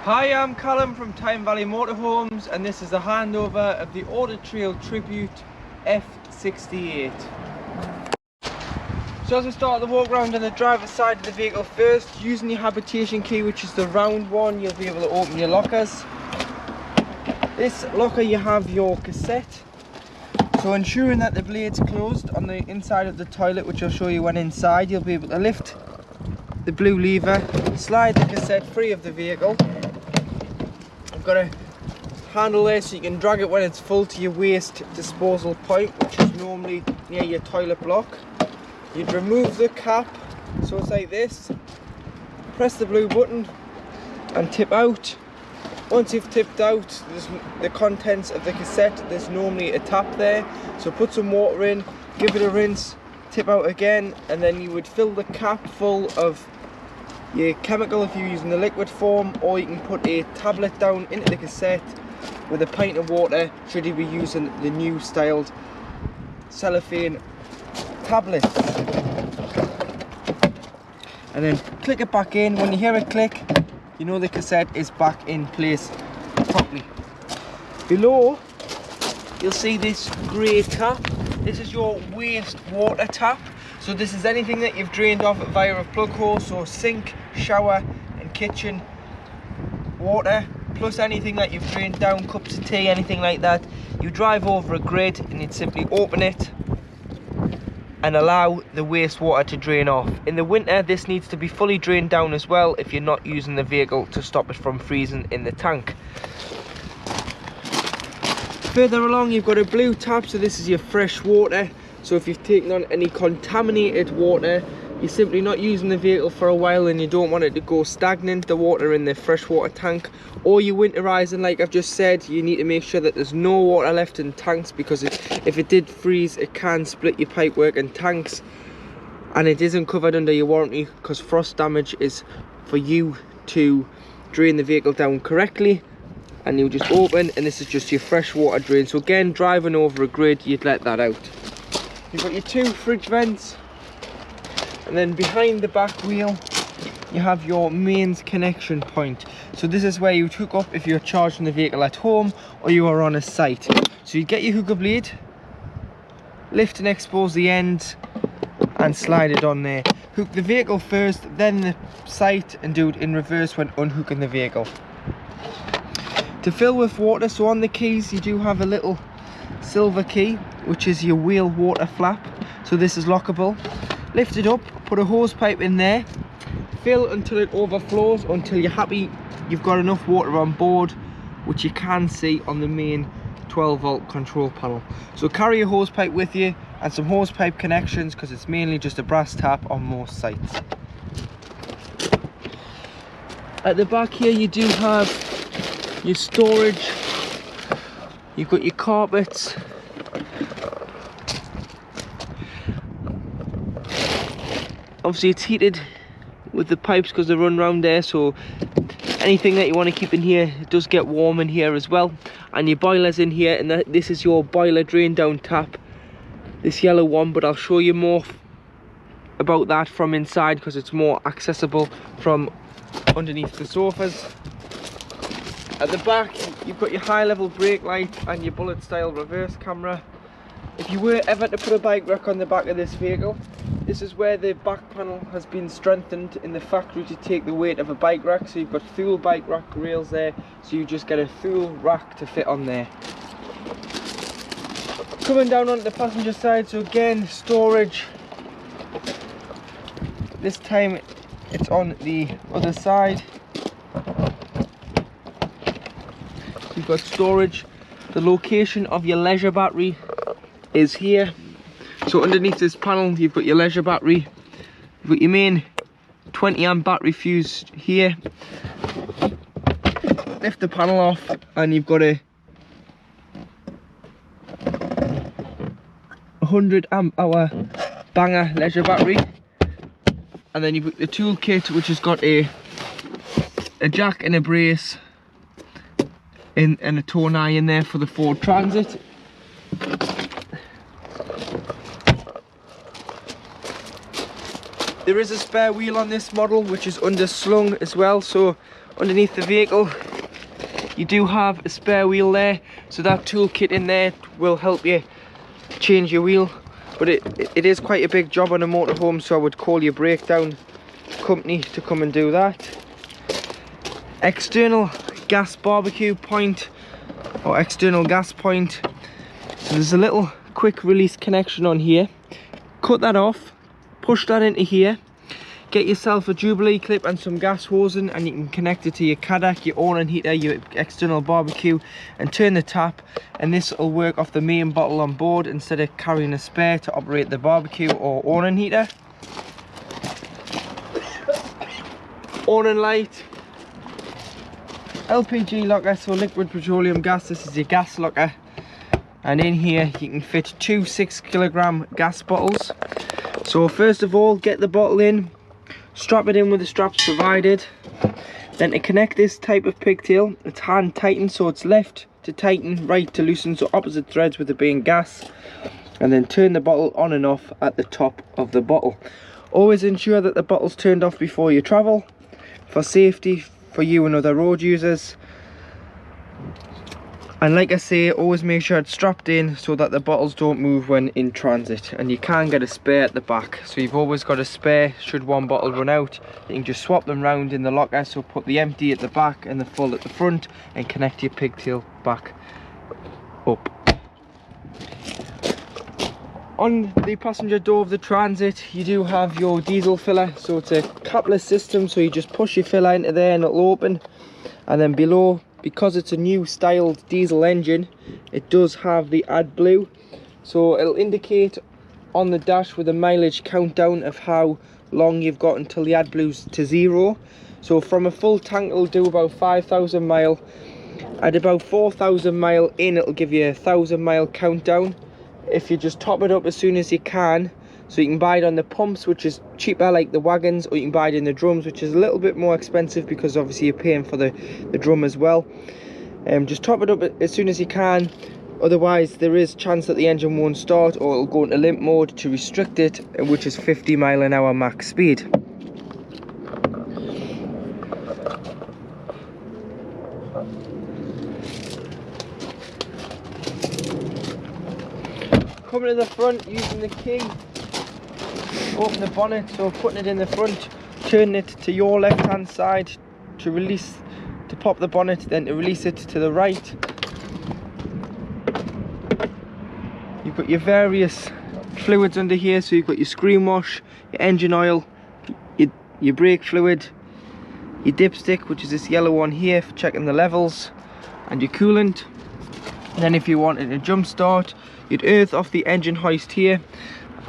Hi, I'm Callum from Tyne Valley Motorhomes, and this is a handover of the Auto Trail Tribute F68. So as we start the walk around on the driver's side of the vehicle first, using your habitation key, which is the round one, you'll be able to open your lockers. This locker you have your cassette, so ensuring that the blade's closed on the inside of the toilet, which I'll show you when inside, you'll be able to lift the blue lever, slide the cassette free of the vehicle. I've got a handle there so you can drag it when it's full to your waste disposal point, which is normally near your toilet block. You'd remove the cap, so it's like this, press the blue button and tip out. Once you've tipped out the contents of the cassette, there's normally a tap there, so put some water in, give it a rinse, tip out again, and then you would fill the cap full of your chemical if you're using the liquid form, or you can put a tablet down into the cassette with a pint of water should you be using the new styled cellophane tablets. And then click it back in. When you hear it click, you know the cassette is back in place properly. Below you'll see this grey tap. This is your waste water tap. So this is anything that you've drained off via a plug hole, so sink, shower and kitchen water, plus anything that you've drained down, cups of tea, anything like that. You drive over a grid and you'd simply open it and allow the wastewater to drain off. In the winter, this needs to be fully drained down as well if you're not using the vehicle to stop it from freezing in the tank. Further along you've got a blue tap, so this is your fresh water. So if you've taken on any contaminated water, you're simply not using the vehicle for a while and you don't want it to go stagnant, the water in the freshwater tank, or you're winterizing like I've just said, you need to make sure that there's no water left in tanks, because if it did freeze, it can split your pipework and tanks, and it isn't covered under your warranty because frost damage is for you to drain the vehicle down correctly. And you just open, and this is just your fresh water drain. So again, driving over a grid, you'd let that out. You've got your two fridge vents, and then behind the back wheel you have your mains connection point. So this is where you would hook up if you're charging the vehicle at home or you are on a site. So you get your hooker blade, lift and expose the end and slide it on there. Hook the vehicle first, then the site, and do it in reverse when unhooking the vehicle. To fill with water, so on the keys you do have a little silver key, which is your wheel water flap. So this is lockable. Lift it up, put a hose pipe in there, fill until it overflows, until you're happy you've got enough water on board, which you can see on the main 12-volt control panel. So carry a hose pipe with you and some hose pipe connections, because it's mainly just a brass tap on most sites. At the back here you do have your storage. You've got your carpets, obviously it's heated with the pipes because they run round there, so anything that you want to keep in here, it does get warm in here as well. And your boiler's in here, and this is your boiler drain down tap, this yellow one, but I'll show you more about that from inside because it's more accessible from underneath the sofas. At the back you've got your high level brake light and your bullet style reverse camera. If you were ever to put a bike rack on the back of this vehicle, this is where the back panel has been strengthened in the factory to take the weight of a bike rack. So you've got full bike rack rails there, so you just get a full rack to fit on there. Coming down onto the passenger side, so again, storage. This time it's on the other side. You've got storage. The location of your leisure battery is here. So underneath this panel you've got your leisure battery, you've got your main 20 amp battery fuse here. Lift the panel off and you've got a 100 amp hour banger leisure battery. And then you've got the tool kit, which has got a jack and a brace and a tone eye in there for the Ford Transit. There is a spare wheel on this model which is underslung as well, so underneath the vehicle you do have a spare wheel there, so that toolkit in there will help you change your wheel. But it is quite a big job on a motorhome, so I would call your breakdown company to come and do that. External gas barbecue point, or external gas point. So there's a little quick release connection on here. Cut that off, push that into here, get yourself a Jubilee clip and some gas hosing, and you can connect it to your Cadec, your awning heater, your external barbecue, and turn the tap, and this will work off the main bottle on board instead of carrying a spare to operate the barbecue or awning heater. Awning light, LPG locker, so liquid petroleum gas. This is your gas locker, and in here you can fit 2 6-kilogram gas bottles. So first of all, get the bottle in, strap it in with the straps provided. Then to connect this type of pigtail, it's hand tightened, so it's left to tighten, right to loosen, so opposite threads with it being gas. And then turn the bottle on and off at the top of the bottle. Always ensure that the bottle's turned off before you travel, for safety for you and other road users. And like I say, always make sure it's strapped in so that the bottles don't move when in transit. And you can get a spare at the back, so you've always got a spare should one bottle run out. You can just swap them round in the locker, so put the empty at the back and the full at the front, and connect your pigtail back up. On the passenger door of the Transit, you do have your diesel filler, so it's a capless system, so you just push your filler into there and it'll open. And then below, because it's a new styled diesel engine, it does have the AdBlue, so it'll indicate on the dash with a mileage countdown of how long you've got until the AdBlue's to 0. So from a full tank it'll do about 5,000 mile. At about 4,000 mile in, it'll give you a 1,000 mile countdown. If you just top it up as soon as you can, so you can buy it on the pumps, which is cheaper like the wagons, or you can buy it in the drums, which is a little bit more expensive because obviously you're paying for the drum as well. Just top it up as soon as you can, otherwise there is chance that the engine won't start, or it'll go into limp mode to restrict it, which is 50 mile an hour max speed. Coming to the front using the key, open the bonnet, so putting it in the front, turning it to your left hand side to release, to pop the bonnet, then to release it to the right. You've got your various fluids under here, so you've got your screen wash, your engine oil, your brake fluid, your dipstick, which is this yellow one here for checking the levels, and your coolant. And then if you wanted a jump start, you'd earth off the engine hoist here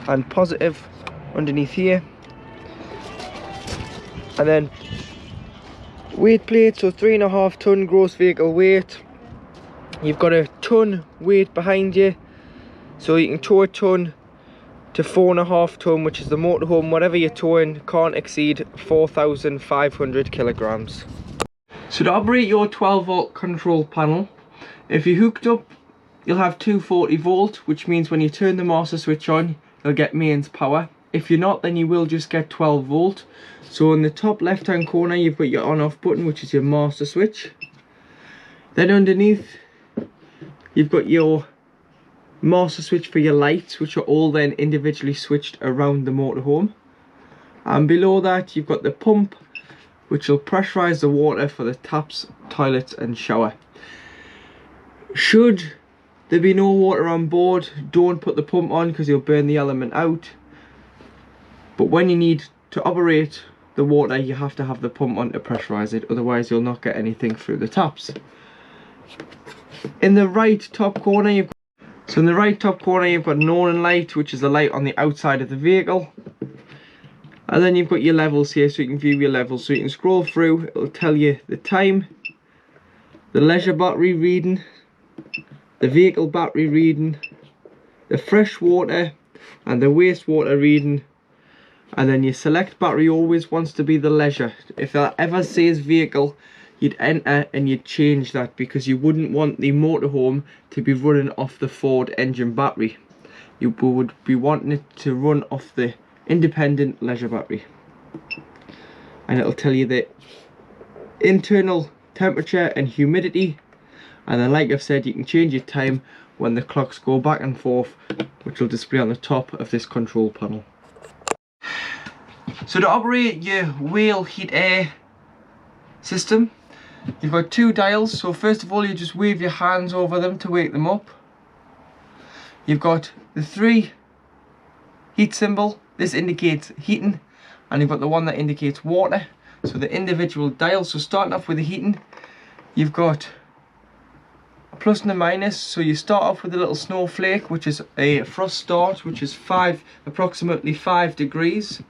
and positive underneath here. And then weight plate, so 3.5 ton gross vehicle weight. You've got a ton weight behind you, so you can tow a ton to 4.5 ton, which is the motorhome. Whatever you're towing can't exceed 4,500 kilograms. So to operate your 12 volt control panel, if you're hooked up, you'll have 240 volt, which means when you turn the master switch on, you'll get mains power. If you're not, then you will just get 12 volt. So in the top left hand corner, you've got your on off button, which is your master switch. Then underneath, you've got your master switch for your lights, which are all then individually switched around the motorhome. And below that, you've got the pump, which will pressurize the water for the taps, toilets and shower. Should there be no water on board, don't put the pump on because you'll burn the element out. But when you need to operate the water, you have to have the pump on to pressurize it, otherwise you'll not get anything through the taps. In the right top corner, you've got an awning light, which is the light on the outside of the vehicle. And then you've got your levels here, so you can view your levels. So you can scroll through, it'll tell you the time, the leisure battery reading, the vehicle battery reading, the fresh water and the wastewater reading, and then your select battery always wants to be the leisure. If that ever says vehicle, you'd enter and you'd change that, because you wouldn't want the motorhome to be running off the Ford engine battery. You would be wanting it to run off the independent leisure battery, and it'll tell you the internal temperature and humidity, and then like I've said, you can change your time when the clocks go back and forth, which will display on the top of this control panel. So to operate your wheel heat air system, you've got two dials. So first of all, you just wave your hands over them to wake them up. You've got the 3 heat symbol, this indicates heating, and you've got the one that indicates water. So the individual dials, so starting off with the heating, you've got a plus and a minus. So you start off with a little snowflake, which is a frost start, which is approximately 5 degrees.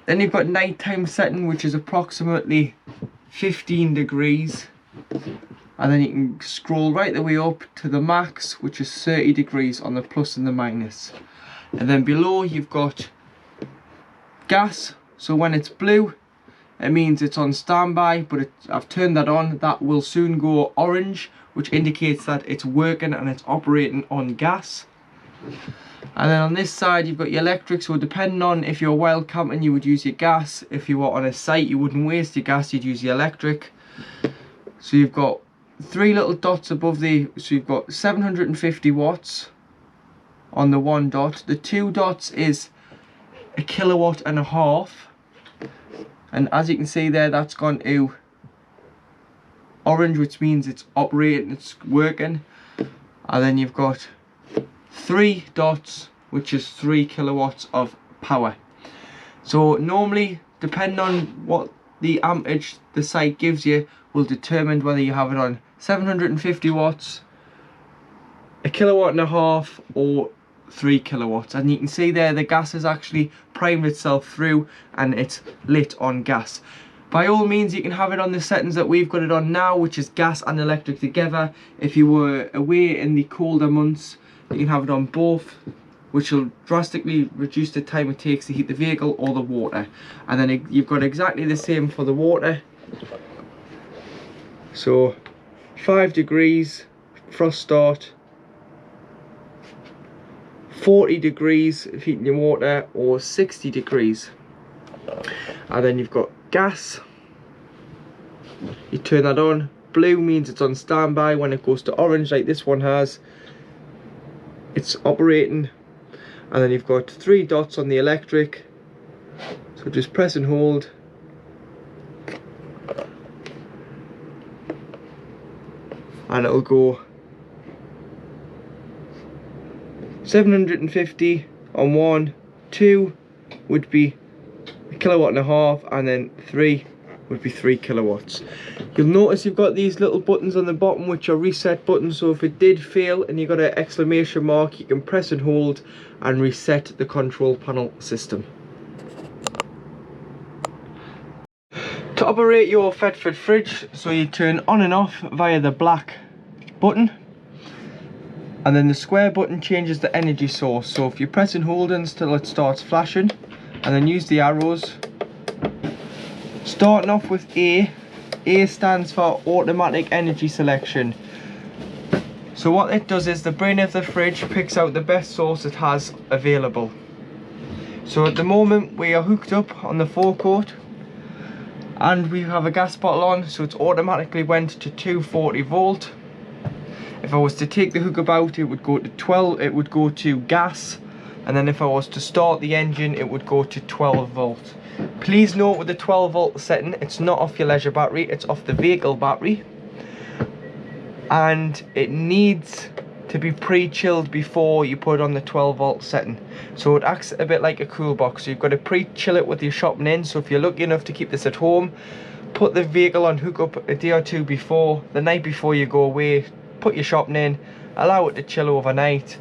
Then you've got nighttime setting, which is approximately 15 degrees. And then you can scroll right the way up to the max, which is 30 degrees on the plus and the minus. And then below you've got gas. So when it's blue, it means it's on standby, but I've turned that on. That will soon go orange, which indicates that it's working and it's operating on gas. And then on this side you've got your electric. So depending on if you're wild camping, you would use your gas. If you were on a site, you wouldn't waste your gas, you'd use your electric. So you've got 3 little dots above so you've got 750 watts on the 1 dot. The 2 dots is 1.5 kilowatts, and as you can see there, that's gone to orange, which means it's operating, it's working. And then you've got 3 dots, which is 3 kilowatts of power. So normally, depending on what the amperage the site gives you, will determine whether you have it on 750 watts, 1.5 kilowatts, or 3 kilowatts. And you can see there the gas has actually primed itself through and it's lit on gas. By all means, you can have it on the settings that we've got it on now, which is gas and electric together. If you were away in the colder months, you can have it on both, which will drastically reduce the time it takes to heat the vehicle or the water. And then you've got exactly the same for the water. So 5 degrees frost start, 40 degrees of heating your water, or 60 degrees. And then you've got gas. You turn that on. Blue means it's on standby. When it goes to orange, like this one has, it's operating. And then you've got 3 dots on the electric. So just press and hold. And it'll go 750 on 1, 2 would be 1.5 kilowatts, and then 3 would be 3 kilowatts. You'll notice you've got these little buttons on the bottom, which are reset buttons. So if it did fail and you've got an exclamation mark, you can press and hold and reset the control panel system. To operate your Thetford fridge, so you turn on and off via the black button, and then the square button changes the energy source. So if you press and hold until it starts flashing, and then use the arrows, starting off with A stands for automatic energy selection. So what it does is the brain of the fridge picks out the best source it has available. So at the moment we are hooked up on the forecourt and we have a gas bottle on, so it's automatically went to 240 volt. If I was to take the hookup out, it would go to 12, it would go to gas, and then if I was to start the engine, it would go to 12 volt. Please note with the 12 volt setting, it's not off your leisure battery, it's off the vehicle battery, and it needs to be pre-chilled before you put on the 12 volt setting. So it acts a bit like a cool box. So you've got to pre-chill it with your shopping in. So if you're lucky enough to keep this at home, put the vehicle on hookup a day or two before, the night before you go away, put your shopping in, allow it to chill overnight,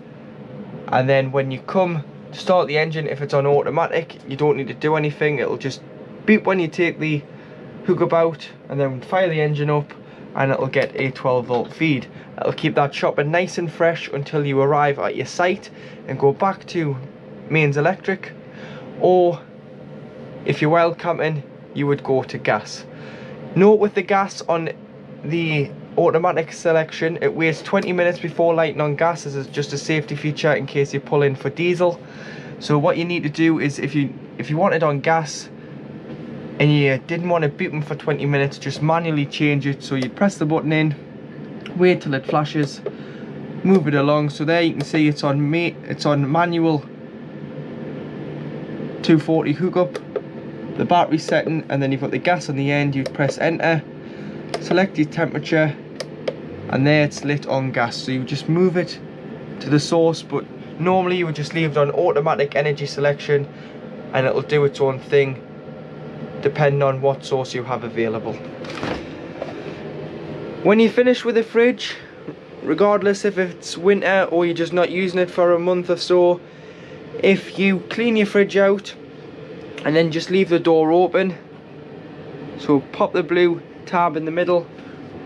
and then when you come to start the engine, if it's on automatic, you don't need to do anything. It'll just beep when you take the hookup out, and then fire the engine up, and it'll get a 12 volt feed. It'll keep that shopping nice and fresh until you arrive at your site and go back to mains electric, or if you're wild camping, you would go to gas. Note with the gas on the automatic selection. It waits 20 minutes before lighting on gas as just a safety feature in case you pull in for diesel. So what you need to do is if you want it on gas and you didn't want to beep them for 20 minutes, just manually change it. So you'd press the button in, wait till it flashes, move it along. So there you can see it's on manual 240 hookup, the battery setting, and then you've got the gas on the end. You'd press enter, select your temperature, and there it's lit on gas. So you just move it to the source, but normally you would just leave it on automatic energy selection and it'll do its own thing depending on what source you have available. When you finish with the fridge, regardless if it's winter or you're just not using it for a month or so, if you clean your fridge out and then just leave the door open, so pop the blue tab in the middle,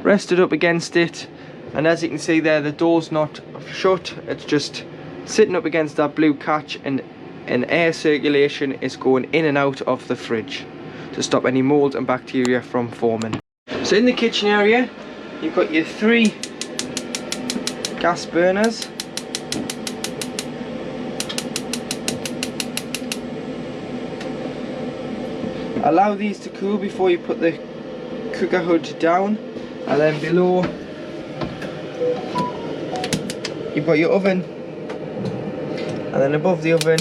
rest it up against it, and as you can see there, the door's not shut, it's just sitting up against that blue catch, and air circulation is going in and out of the fridge to stop any mold and bacteria from forming. So in the kitchen area, you've got your 3 gas burners. Allow these to cool before you put the cooker hood down, and then below you've got your oven, and then above the oven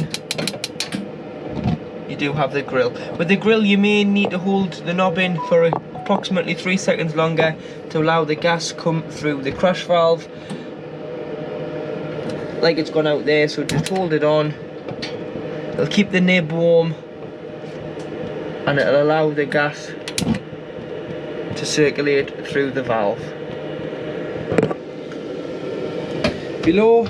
you do have the grill. With the grill you may need to hold the knob in for approximately 3 seconds longer to allow the gas come through the crash valve like it's gone out there. So just hold it on, it'll keep the nib warm and it'll allow the gas to circulate through the valve. Below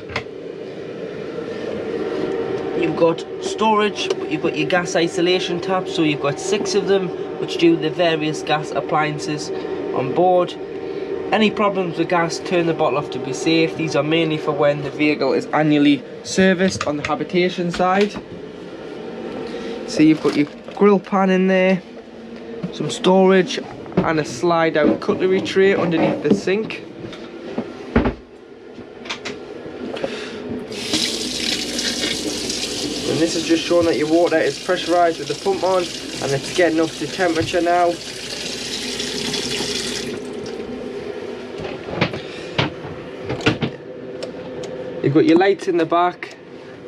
you've got storage, you've got your gas isolation tabs, so you've got 6 of them which do the various gas appliances on board. Any problems with gas, turn the bottle off to be safe. These are mainly for when the vehicle is annually serviced. On the habitation side, so you've got your grill pan in there, some storage, and a slide out cutlery tray underneath the sink. And this is just showing that your water is pressurised with the pump on and it's getting up to temperature now. You've got your lights in the back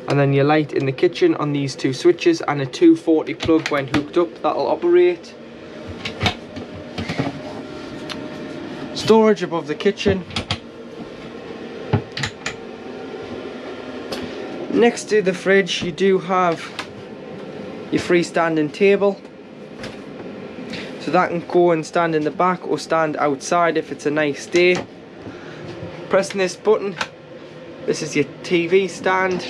and then your light in the kitchen on these 2 switches, and a 240 plug when hooked up that'll operate. Storage above the kitchen. Next to the fridge you do have your freestanding table, so that can go and stand in the back or stand outside if it's a nice day. Pressing this button, this is your TV stand,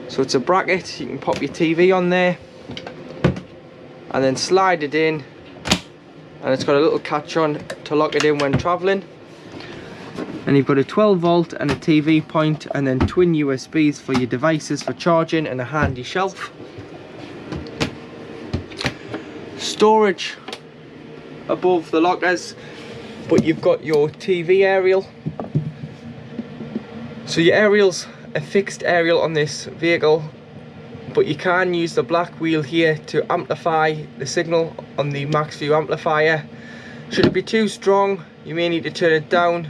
so it's a bracket, you can pop your TV on there and then slide it in, and it's got a little catch on to lock it in when travelling. And you've got a 12 volt and a TV point, and then twin USBs for your devices for charging, and a handy shelf. Storage above the lockers, but you've got your TV aerial. So your aerial's a fixed aerial on this vehicle, but you can use the black wheel here to amplify the signal on the max view amplifier. Should it be too strong, you may need to turn it down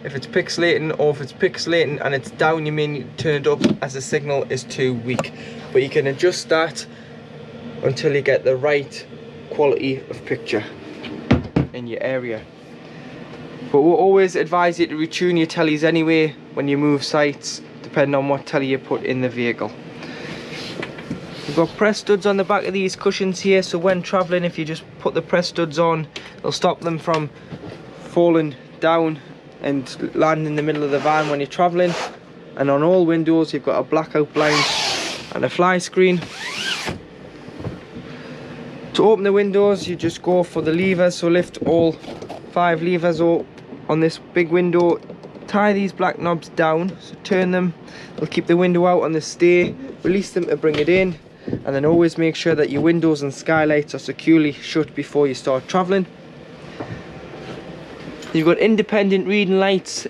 if it's pixelating, or if it's pixelating and it's down, you may need to turn it up as the signal is too weak. But you can adjust that until you get the right quality of picture in your area. But we'll always advise you to retune your tellies anyway when you move sites, depending on what telly you put in the vehicle. We've got press studs on the back of these cushions here, so when travelling, if you just put the press studs on, it'll stop them from falling down and land in the middle of the van when you're travelling. And on all windows you've got a blackout blind and a fly screen. To open the windows you just go for the levers, so lift all 5 levers on this big window, tie these black knobs down, so turn them, they'll keep the window out on the stay, release them to bring it in, and then always make sure that your windows and skylights are securely shut before you start travelling. You've got independent reading lights,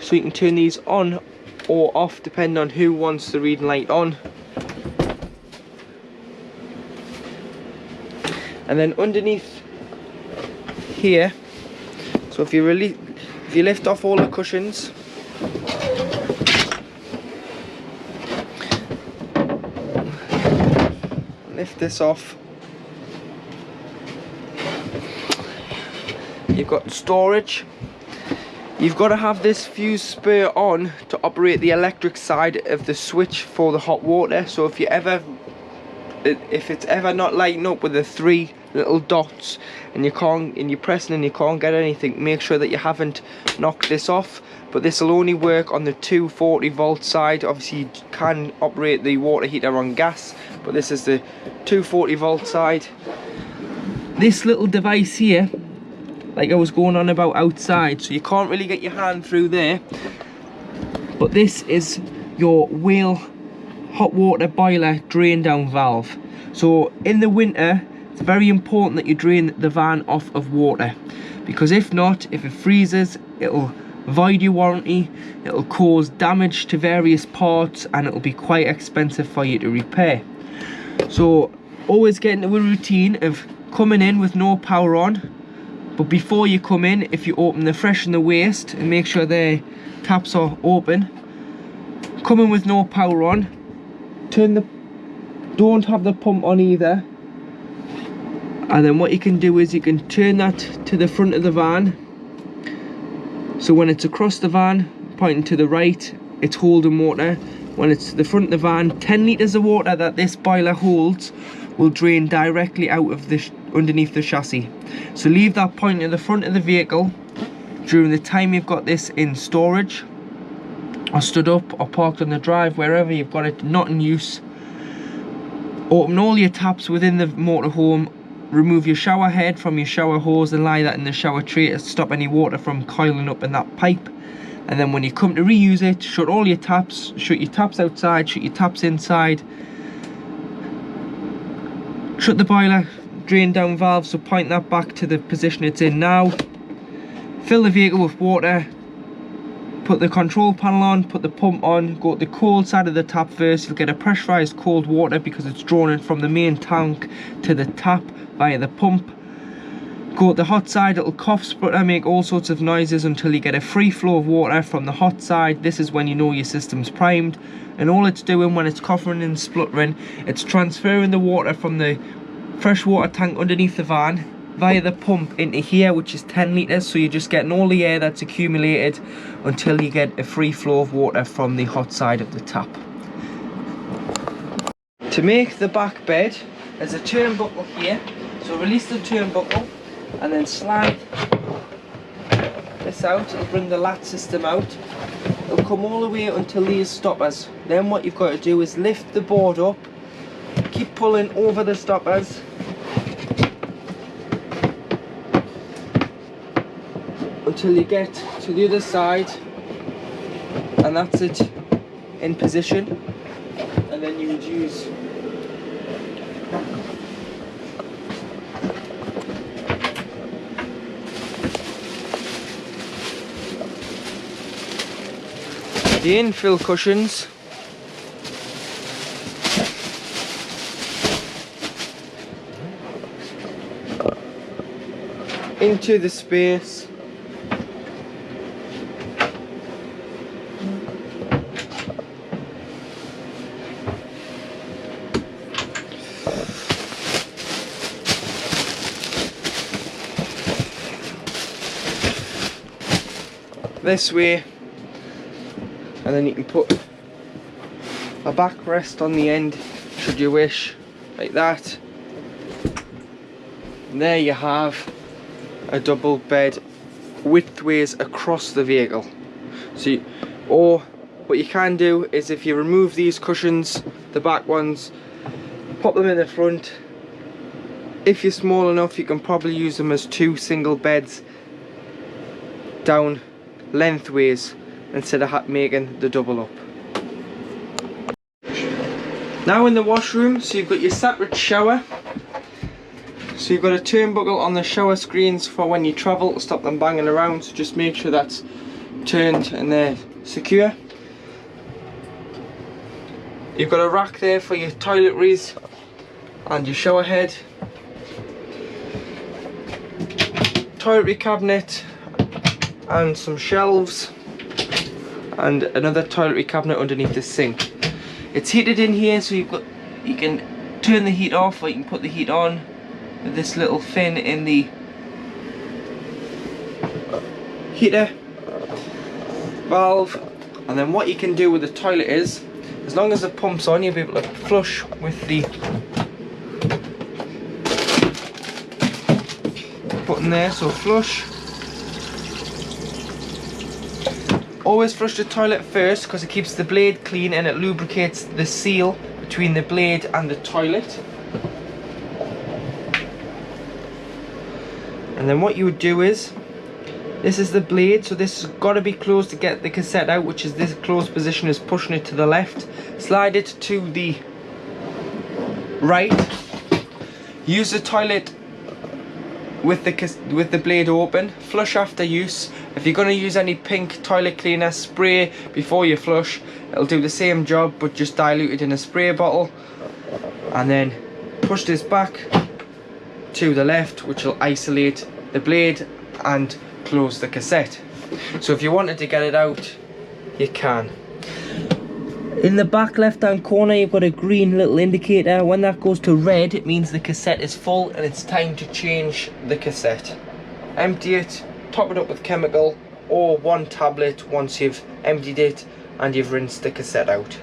so you can turn these on or off depending on who wants the reading light on. And then underneath here, so if you lift off all the cushions, lift this off, you've got storage. You've got to have this fuse spur on to operate the electric side of the switch for the hot water. So if it's ever not lighting up with the 3 little dots and you're pressing and you can't get anything, make sure that you haven't knocked this off. But this will only work on the 240 volt side. Obviously you can operate the water heater on gas, but this is the 240 volt side. This little device here, like I was going on about outside, so you can't really get your hand through there, but this is your wheel hot water boiler drain down valve. So in the winter it's very important that you drain the van off of water, because if not, if it freezes, it'll void your warranty, it'll cause damage to various parts, and it'll be quite expensive for you to repair. So always get into a routine of coming in with no power on. But before you come in, if you open the fresh and the waste and make sure the taps are open, come in with no power on, don't have the pump on either, and then what you can do is you can turn that to the front of the van. So when it's across the van, pointing to the right, it's holding water. When it's to the front of the van, 10 litres of water that this boiler holds will drain directly out of underneath the chassis. So leave that point at the front of the vehicle during the time you've got this in storage, or stood up or parked on the drive, wherever you've got it not in use. Open all your taps within the motorhome, remove your shower head from your shower hose and lie that in the shower tray to stop any water from coiling up in that pipe. And then when you come to reuse it, shut all your taps, shut your taps outside, shut your taps inside, shut the boiler drain down valve, so point that back to the position it's in now. Fill the vehicle with water, put the control panel on, put the pump on, go to the cold side of the tap first. You'll get a pressurized cold water because it's drawn in from the main tank to the tap via the pump. Go to the hot side, it'll cough, splutter, make all sorts of noises until you get a free flow of water from the hot side. This is when you know your system's primed, and all it's doing when it's coughing and spluttering, it's transferring the water from the freshwater tank underneath the van via the pump into here, which is 10 litres. So you're just getting all the air that's accumulated until you get a free flow of water from the hot side of the tap. To make the back bed, there's a turnbuckle here, so release the turnbuckle and then slide this out. It'll bring the latch system out. It'll come all the way until these stoppers. Then what you've got to do is lift the board up, keep pulling over the stoppers until you get to the other side, and that's it in position. And then you would use the infill cushions into the space. This way, and then you can put a backrest on the end should you wish, like that. And there you have a double bed widthways across the vehicle. So or what you can do is, if you remove these cushions, the back ones, pop them in the front. If you're small enough, you can probably use them as 2 single beds down lengthways instead of making the double up. Now in the washroom, so you've got your separate shower. So you've got a turnbuckle on the shower screens for when you travel to stop them banging around, so just make sure that's turned and they're secure. You've got a rack there for your toiletries and your shower head. Toiletry cabinet and some shelves, and another toiletry cabinet underneath the sink. It's heated in here, so you can turn the heat off or you can put the heat on with this little fin in the heater valve. And then what you can do with the toilet is, as long as the pump's on, you'll be able to flush with the button there, so flush. Always flush the toilet first because it keeps the blade clean and it lubricates the seal between the blade and the toilet. And then what you would do is, this is the blade, so this has got to be closed to get the cassette out, which is this closed position is pushing it to the left. Slide it to the right. Use the toilet with the blade open. Flush after use. If you're going to use any pink toilet cleaner, spray before you flush. It'll do the same job but just diluted in a spray bottle. And then push this back to the left, which will isolate the blade and close the cassette. So if you wanted to get it out, you can. In the back left hand corner you've got a green little indicator. When that goes to red, it means the cassette is full and it's time to change the cassette. Empty it, top it up with chemical or one tablet once you've emptied it and you've rinsed the cassette out.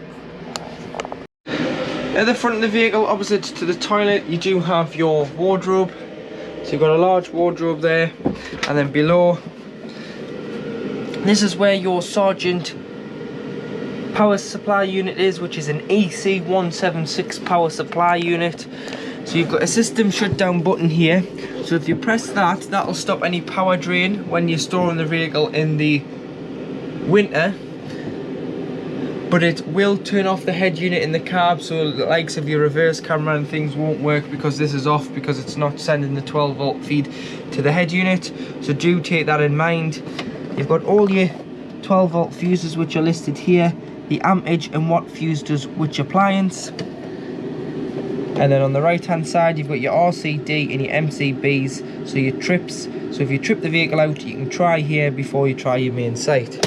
At the front of the vehicle, opposite to the toilet, you do have your wardrobe. So you've got a large wardrobe there, and then below, this is where your Sergeant power supply unit is, which is an EC176 power supply unit. So you've got a system shutdown button here, so if you press that, that'll stop any power drain when you're storing the vehicle in the winter. But it will turn off the head unit in the cab, so the likes of your reverse camera and things won't work because this is off, because it's not sending the 12 volt feed to the head unit. So do take that in mind. You've got all your 12 volt fuses which are listed here, the ampage and what fuse does which appliance. And then on the right hand side you've got your RCD and your MCBs, so your trips. So if you trip the vehicle out, you can try here before you try your main site.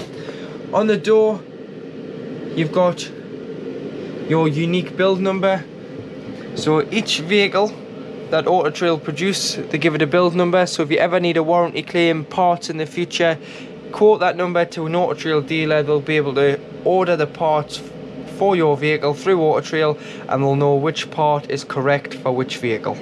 On the door you've got your unique build number. So each vehicle that Auto Trail produce, they give it a build number. So if you ever need a warranty claim, parts in the future, quote that number to an Auto Trail dealer. They'll be able to order the parts for your vehicle through Auto Trail and they'll know which part is correct for which vehicle.